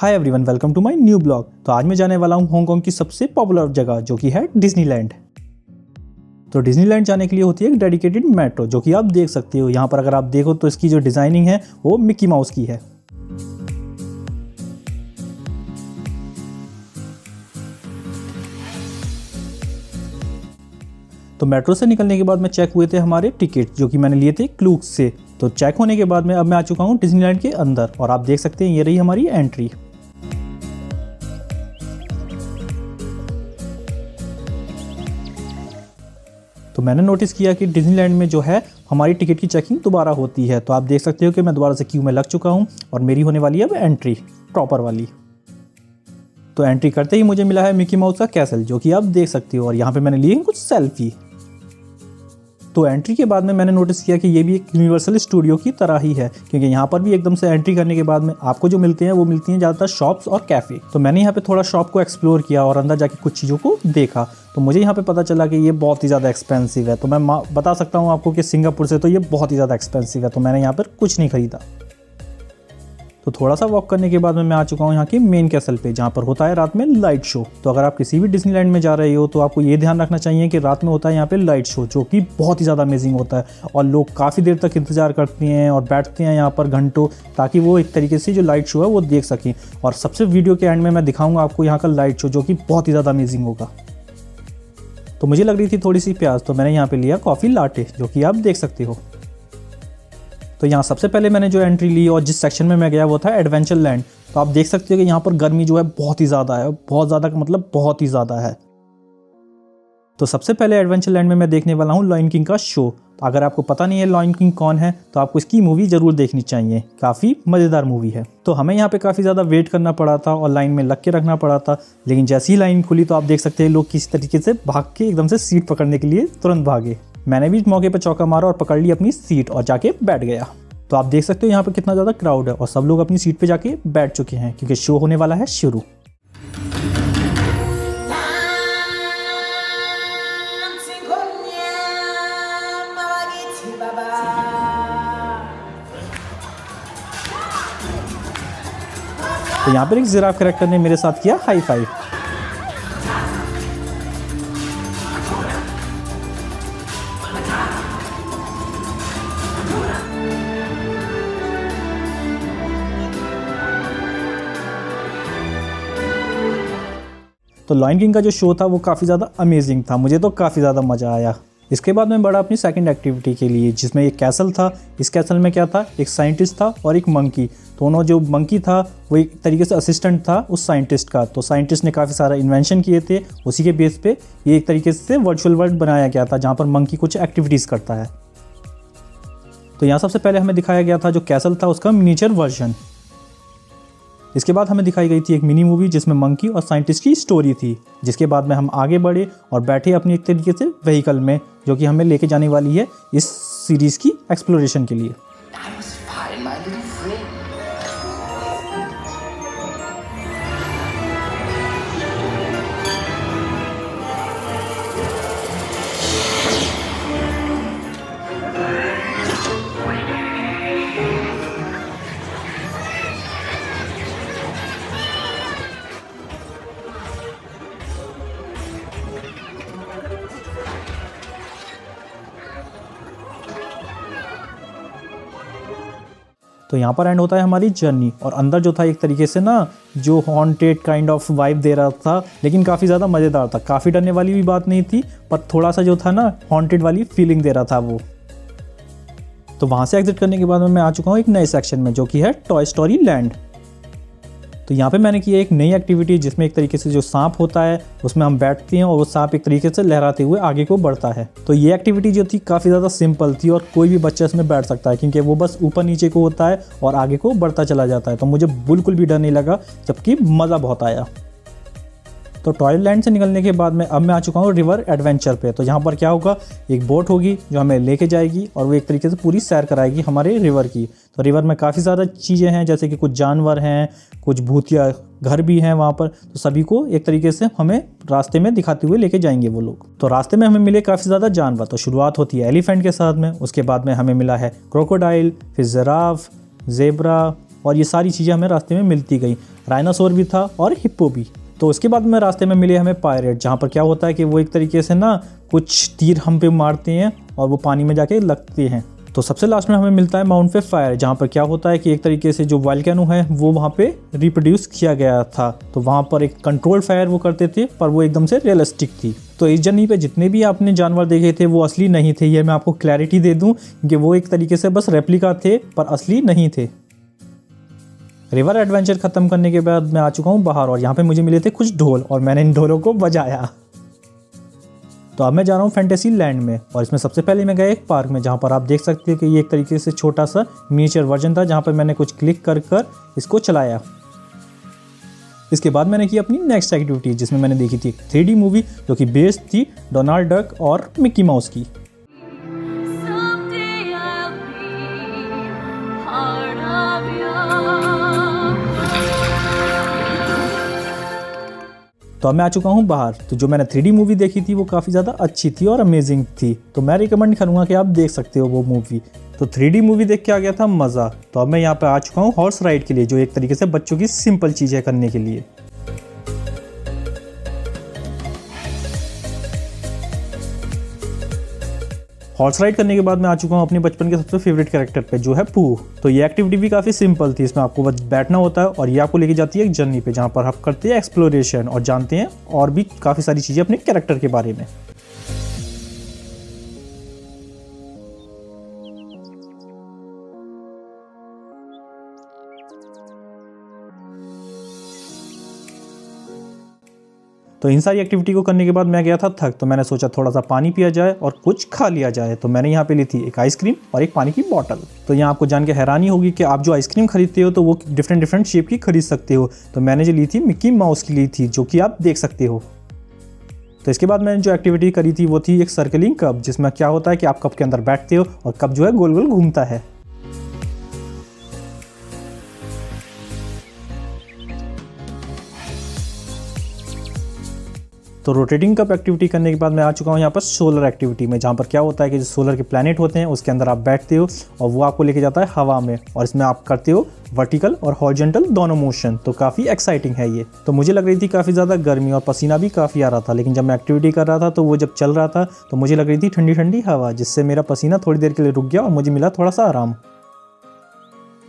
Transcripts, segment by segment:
Hi everyone, welcome to my new blog. तो आज मैं जाने वाला हूँ हांगकांग की सबसे पॉपुलर जगह जो कि है डिज्नीलैंड। तो डिज्नीलैंड जाने के लिए होती है एक डेडिकेटेड मेट्रो जो कि आप देख सकते हो। यहाँ पर अगर आप देखो तो इसकी जो डिज़ाइनिंग है वो मिक्की माउस की है। तो मेट्रो से निकलने के बाद में चेक हुए थे हमारे टिकट जो कि मैंने लिए थे क्लूक से। तो चेक होने के बाद में अब मैं आ चुका हूँ डिज्नीलैंड के अंदर और आप देख सकते हैं ये रही हमारी एंट्री। तो मैंने नोटिस किया कि डिज्नीलैंड में जो है हमारी टिकट की चेकिंग दोबारा होती है। तो आप देख सकते हो कि मैं दोबारा से क्यू में लग चुका हूँ और मेरी होने वाली है अब एंट्री प्रॉपर वाली। तो एंट्री करते ही मुझे मिला है मिकी माउस का कैसल जो कि आप देख सकते हो और यहाँ पे मैंने लिए कुछ सेल्फी। तो एंट्री के बाद में मैंने नोटिस किया कि ये भी एक यूनिवर्सल स्टूडियो की तरह ही है, क्योंकि यहाँ पर भी एकदम से एंट्री करने के बाद में आपको जो मिलते हैं वो मिलती हैं ज़्यादातर शॉप्स और कैफ़े। तो मैंने यहाँ पे थोड़ा शॉप को एक्सप्लोर किया और अंदर जाके कुछ चीज़ों को देखा। तो मुझे यहाँ पे पता चला कि ये बहुत ही ज़्यादा एक्सपेंसिव है। तो मैं बता सकता हूँ आपको कि सिंगापुर से तो ये बहुत ही ज़्यादा एक्सपेंसिव है। तो मैंने यहाँ पर कुछ नहीं खरीदा। तो थोड़ा सा वॉक करने के बाद में मैं आ चुका हूँ यहाँ के मेन कैसल पे, जहाँ पर होता है रात में लाइट शो। तो अगर आप किसी भी डिज्नीलैंड में जा रहे हो तो आपको ये ध्यान रखना चाहिए कि रात में होता है यहाँ पे लाइट शो जो कि बहुत ही ज़्यादा अमेजिंग होता है और लोग काफ़ी देर तक इंतजार करते हैं और बैठते हैं यहाँ पर घंटों, ताकि वो एक तरीके से जो लाइट शो है वो देख सकें। और सबसे वीडियो के एंड में मैं दिखाऊँगा आपको यहाँ का लाइट शो जो कि बहुत ही ज़्यादा अमेजिंग होगा। तो मुझे लग रही थी थोड़ी सी प्यास, तो मैंने यहाँ पर लिया कॉफ़ी लाटे जो कि आप देख सकते हो। तो यहाँ सबसे पहले मैंने जो एंट्री ली और जिस सेक्शन में मैं गया वो था एडवेंचर लैंड। तो आप देख सकते हो कि यहाँ पर गर्मी जो है बहुत ही ज़्यादा है, बहुत ज़्यादा मतलब बहुत ही ज़्यादा है। तो सबसे पहले एडवेंचर लैंड में मैं देखने वाला हूँ लॉयन किंग का शो। तो अगर आपको पता नहीं है लॉयन किंग कौन है तो आपको इसकी मूवी ज़रूर देखनी चाहिए, काफ़ी मज़ेदार मूवी है। तो हमें यहाँ पे काफ़ी ज़्यादा वेट करना पड़ा था और लाइन में लग के रखना पड़ा था, लेकिन जैसी ही लाइन खुली तो आप देख सकते हैं लोग किस तरीके से भाग के एकदम से सीट पकड़ने के लिए तुरंत भागे। मैंने भी इस मौके पर चौका मारा और पकड़ ली अपनी सीट और जाके बैठ गया। तो आप देख सकते हो यहाँ पे कितना ज़्यादा क्राउड है और सब लोग अपनी सीट पे जाके बैठ चुके हैं क्योंकि शो होने वाला है शुरू। तो यहाँ पर एक जिराफ कैरेक्टर ने मेरे साथ किया हाई फाइव। तो लॉयन किंग का जो शो था वो काफ़ी ज़्यादा अमेजिंग था, मुझे तो काफ़ी ज़्यादा मज़ा आया। इसके बाद मैं बढ़ा अपनी सेकंड एक्टिविटी के लिए, जिसमें एक कैसल था। इस कैसल में क्या था, एक साइंटिस्ट था और एक मंकी। दोनों जो मंकी था वो एक तरीके से असिस्टेंट था उस साइंटिस्ट का। तो साइंटिस्ट ने काफ़ी सारा इन्वेंशन किए थे, उसी के बेस पे ये एक तरीके से वर्चुअल वर्ल्ड बनाया गया था जहाँ पर मंकी कुछ एक्टिविटीज़ करता है। तो यहाँ सबसे पहले हमें दिखाया गया था जो कैसल था उसका मिनिएचर वर्जन। इसके बाद हमें दिखाई गई थी एक मिनी मूवी जिसमें मंकी और साइंटिस्ट की स्टोरी थी। जिसके बाद में हम आगे बढ़े और बैठे अपनी एक तरीके से व्हीकल में जो कि हमें लेके जाने वाली है इस सीरीज़ की एक्सप्लोरेशन के लिए। तो यहाँ पर एंड होता है हमारी जर्नी और अंदर जो था एक तरीके से ना जो हॉन्टेड काइंड ऑफ वाइब दे रहा था, लेकिन काफ़ी ज़्यादा मज़ेदार था। काफ़ी डरने वाली भी बात नहीं थी पर थोड़ा सा जो था ना हॉन्टेड वाली फीलिंग दे रहा था वो। तो वहाँ से एग्जिट करने के बाद में मैं आ चुका हूँ एक नए सेक्शन में जो कि है टॉय स्टोरी लैंड। तो यहाँ पे मैंने किया एक नई एक्टिविटी जिसमें एक तरीके से जो सांप होता है उसमें हम बैठते हैं और वो सांप एक तरीके से लहराते हुए आगे को बढ़ता है। तो ये एक्टिविटी जो थी काफ़ी ज़्यादा सिंपल थी और कोई भी बच्चा इसमें बैठ सकता है क्योंकि वो बस ऊपर नीचे को होता है और आगे को बढ़ता चला जाता है। तो मुझे बिल्कुल भी डर नहीं लगा, जबकि मज़ा बहुत आया। तो टॉयलैंड से निकलने के बाद में अब मैं आ चुका हूँ रिवर एडवेंचर पे। तो यहाँ पर क्या होगा, एक बोट होगी जो हमें लेके जाएगी और वो एक तरीके से पूरी सैर कराएगी हमारे रिवर की। तो रिवर में काफ़ी ज़्यादा चीज़ें हैं, जैसे कि कुछ जानवर हैं, कुछ भूतिया घर भी हैं वहाँ पर। तो सभी को एक तरीके से हमें रास्ते में दिखाते हुए लेके जाएंगे वो लोग। तो रास्ते में हमें मिले काफ़ी ज़्यादा जानवर। तो शुरुआत होती है एलिफेंट के साथ में, उसके बाद में हमें मिला है क्रोकोडाइल, फिर जिराफ, जेब्रा और ये सारी चीज़ें हमें रास्ते में मिलती गई। राइनासोर भी था और हिप्पो भी। तो उसके बाद में रास्ते में मिले हमें पायरेट, जहाँ पर क्या होता है कि वो एक तरीके से ना कुछ तीर हम पे मारते हैं और वो पानी में जाके लगते हैं। तो सबसे लास्ट में हमें मिलता है माउंट पे फायर, जहाँ पर क्या होता है कि एक तरीके से जो वोल्केनो है वो वहाँ पे रिप्रोड्यूस किया गया था। तो वहाँ पर एक कंट्रोल्ड फायर वो करते थे, पर वो एकदम से रियलिस्टिक थी। तो इस जर्नी पे जितने भी आपने जानवर देखे थे वो असली नहीं थे, ये मैं आपको क्लैरिटी दे दूँ कि वो एक तरीके से बस रेप्लिका थे पर असली नहीं थे। रिवर एडवेंचर ख़त्म करने के बाद मैं आ चुका हूँ बाहर, और यहाँ पे मुझे मिले थे कुछ ढोल और मैंने इन ढोलों को बजाया। तो अब मैं जा रहा हूँ फैंटेसी लैंड में, और इसमें सबसे पहले मैं गया एक पार्क में, जहाँ पर आप देख सकते हो कि ये एक तरीके से छोटा सा मिनिएचर वर्जन था, जहाँ पर मैंने कुछ क्लिक कर इसको चलाया। इसके बाद मैंने की अपनी नेक्स्ट एक्टिविटी, जिसमें मैंने देखी थी एक 3D मूवी जो कि बेस्ड थी डोनाल्ड डक और मिक्की माउस की। तो अब मैं आ चुका हूँ बाहर। तो जो मैंने 3D मूवी देखी थी वो काफ़ी ज़्यादा अच्छी थी और अमेजिंग थी, तो मैं रिकमेंड करूँगा कि आप देख सकते हो वो मूवी। तो 3D मूवी देख के आ गया था मज़ा। तो अब मैं यहाँ पे आ चुका हूँ हॉर्स राइड के लिए, जो एक तरीके से बच्चों की सिंपल चीज़ है करने के लिए। हॉर्स राइड करने के बाद मैं आ चुका हूँ अपने बचपन के सबसे फेवरेट कैरेक्टर पे, जो है पू। तो ये एक्टिविटी भी काफ़ी सिंपल थी, इसमें आपको बस बैठना होता है और ये आपको लेके जाती है एक जर्नी पे, जहाँ पर हम करते हैं एक्सप्लोरेशन और जानते हैं और भी काफ़ी सारी चीज़ें अपने कैरेक्टर के बारे में। तो इन सारी एक्टिविटी को करने के बाद मैं गया था थक, तो मैंने सोचा थोड़ा सा पानी पिया जाए और कुछ खा लिया जाए। तो मैंने यहाँ पे ली थी एक आइसक्रीम और एक पानी की बोतल। तो यहाँ आपको जान के हैरानी होगी कि आप जो आइसक्रीम खरीदते हो तो वो डिफरेंट शेप की खरीद सकते हो। तो मैंने जो ली थी मिक्की माउस की ली थी, जो कि आप देख सकते हो। तो इसके बाद मैंने जो एक्टिविटी करी थी वो थी एक सर्कलिंग कप, जिसमें क्या होता है कि आप कप के अंदर बैठते हो और कप जो है गोल गोल घूमता है। तो रोटेटिंग कप एक्टिविटी करने के बाद मैं आ चुका हूँ यहाँ पर सोलर एक्टिविटी में, जहाँ पर क्या होता है कि जो सोलर के प्लैनेट होते हैं उसके अंदर आप बैठते हो और वो आपको लेके जाता है हवा में, और इसमें आप करते हो वर्टिकल और हॉरिजॉन्टल दोनों मोशन। तो काफ़ी एक्साइटिंग है ये। तो मुझे लग रही थी काफ़ी ज़्यादा गर्मी और पसीना भी काफ़ी आ रहा था, लेकिन जब मैं एक्टिविटी कर रहा था तो वो जब चल रहा था तो मुझे लग रही थी ठंडी ठंडी हवा, जिससे मेरा पसीना थोड़ी देर के लिए रुक गया और मुझे मिला थोड़ा सा आराम।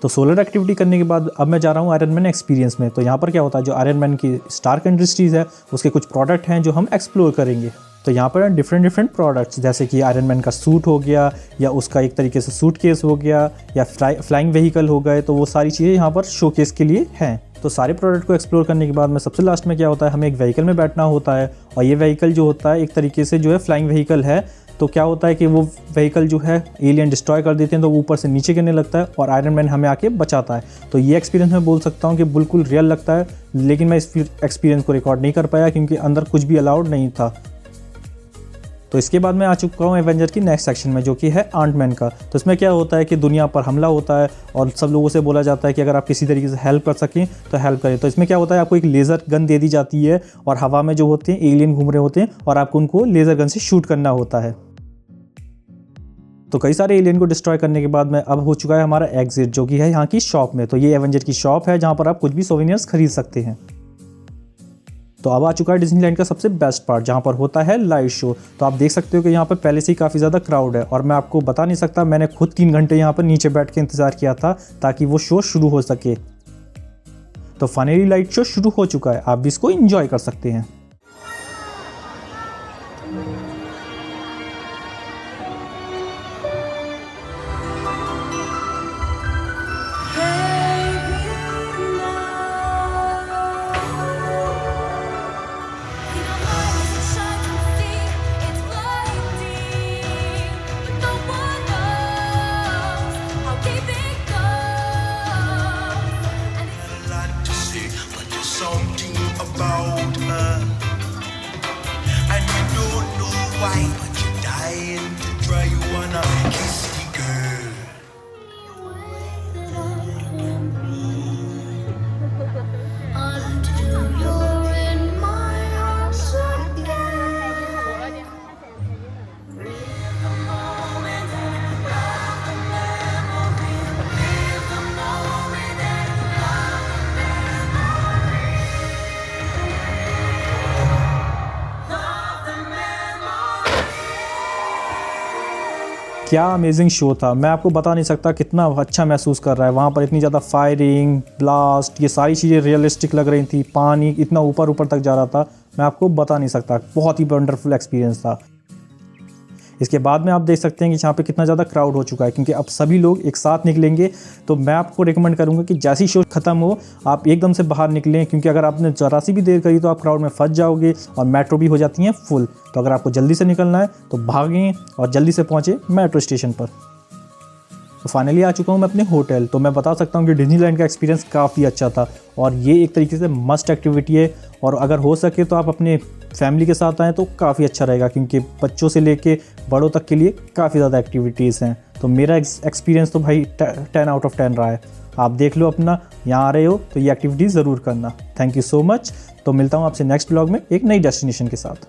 तो सोलर एक्टिविटी करने के बाद अब मैं जा रहा हूँ आयरन मैन एक्सपीरियंस में। तो यहाँ पर क्या होता है, जो आयरन मैन की स्टार्क इंडस्ट्रीज़ है उसके कुछ प्रोडक्ट हैं जो हम एक्सप्लोर करेंगे। तो यहाँ पर डिफरेंट प्रोडक्ट्स, जैसे कि आयरन मैन का सूट हो गया, या उसका एक तरीके से सूटकेस हो गया, या फ्लाइंग व्हीकल हो गए, तो वो सारी चीज़ें यहाँ पर शोकेस के लिए हैं। तो सारे प्रोडक्ट को एक्सप्लोर करने के बाद में सबसे लास्ट में क्या होता है, हमें एक व्हीकल में बैठना होता है, और ये व्हीकल जो होता है एक तरीके से जो है फ्लाइंग व्हीकल है। तो क्या होता है कि वो व्हीकल जो है एलियन डिस्ट्रॉय कर देते हैं, तो वो ऊपर से नीचे गिरने लगता है और आयरन मैन हमें आके बचाता है। तो ये एक्सपीरियंस मैं बोल सकता हूँ कि बिल्कुल रियल लगता है, लेकिन मैं इस एक्सपीरियंस को रिकॉर्ड नहीं कर पाया क्योंकि अंदर कुछ भी अलाउड नहीं था। तो इसके बाद मैं आ चुका हूँ एवेंजर की नेक्स्ट सेक्शन में, जो कि है आंट मैन का। तो इसमें क्या होता है कि दुनिया पर हमला होता है और सब लोगों से बोला जाता है कि अगर आप किसी तरीके से हेल्प कर सकें तो हेल्प करें। तो इसमें क्या होता है, आपको एक लेज़र गन दे दी जाती है और हवा में जो होते हैं एलियन घूम रहे होते हैं और आपको उनको लेज़र गन से शूट करना होता है। तो कई सारे एलियन को डिस्ट्रॉय करने के बाद में अब हो चुका है हमारा एग्जिट, जो कि है यहाँ की शॉप में। तो ये एवेंजर की शॉप है जहाँ पर आप कुछ भी सोवेनियर्स खरीद सकते हैं। तो अब आ चुका है डिज्नीलैंड का सबसे बेस्ट पार्ट, जहाँ पर होता है लाइट शो। तो आप देख सकते हो कि यहाँ पर पहले से ही काफ़ी ज़्यादा क्राउड है, और मैं आपको बता नहीं सकता, मैंने खुद 3 घंटे यहाँ पर नीचे बैठ के इंतज़ार किया था ताकि वो शो शुरू हो सके। तो फाइनली लाइट शो शुरू हो चुका है, आप भी इसको इंजॉय कर सकते हैं। Something about her, and you don't know why, but you're dying to try. You wanna kiss the girl. Until you're in my arms again. Live the moment and love the memory. Live the moment and love the memory. क्या amazing show था, मैं आपको बता नहीं सकता कितना अच्छा महसूस कर रहा है। वहाँ पर इतनी ज़्यादा फायरिंग, ब्लास्ट, ये सारी चीज़ें रियलिस्टिक लग रही थी, पानी इतना ऊपर ऊपर तक जा रहा था, मैं आपको बता नहीं सकता, बहुत ही वंडरफुल एक्सपीरियंस था। इसके बाद में आप देख सकते हैं कि यहाँ पे कितना ज़्यादा क्राउड हो चुका है, क्योंकि अब सभी लोग एक साथ निकलेंगे। तो मैं आपको रिकमेंड करूँगा कि जैसी शो ख़त्म हो आप एकदम से बाहर निकलें, क्योंकि अगर आपने ज़रा सी भी देर करी तो आप क्राउड में फंस जाओगे और मेट्रो भी हो जाती हैं फुल। तो अगर आपको जल्दी से निकलना है तो भागें और जल्दी से पहुँचें मेट्रो स्टेशन पर। तो फाइनली आ चुका हूँ मैं अपने होटल। तो मैं बता सकता हूँ कि डिज्नीलैंड का एक्सपीरियंस काफ़ी अच्छा था और ये एक तरीके से मस्ट एक्टिविटी है। और अगर हो सके तो आप अपने फैमिली के साथ आएँ तो काफ़ी अच्छा रहेगा, क्योंकि बच्चों से लेके बड़ों तक के लिए काफ़ी ज़्यादा एक्टिविटीज़ हैं। तो मेरा एक्सपीरियंस तो भाई 10 आउट ऑफ 10 रहा है। आप देख लो अपना, यहाँ आ रहे हो तो ये एक्टिविटीज़ ज़रूर करना। Thank you so much. तो मिलता हूँ आपसे नेक्स्ट ब्लॉग में एक नई डेस्टिनेशन के साथ।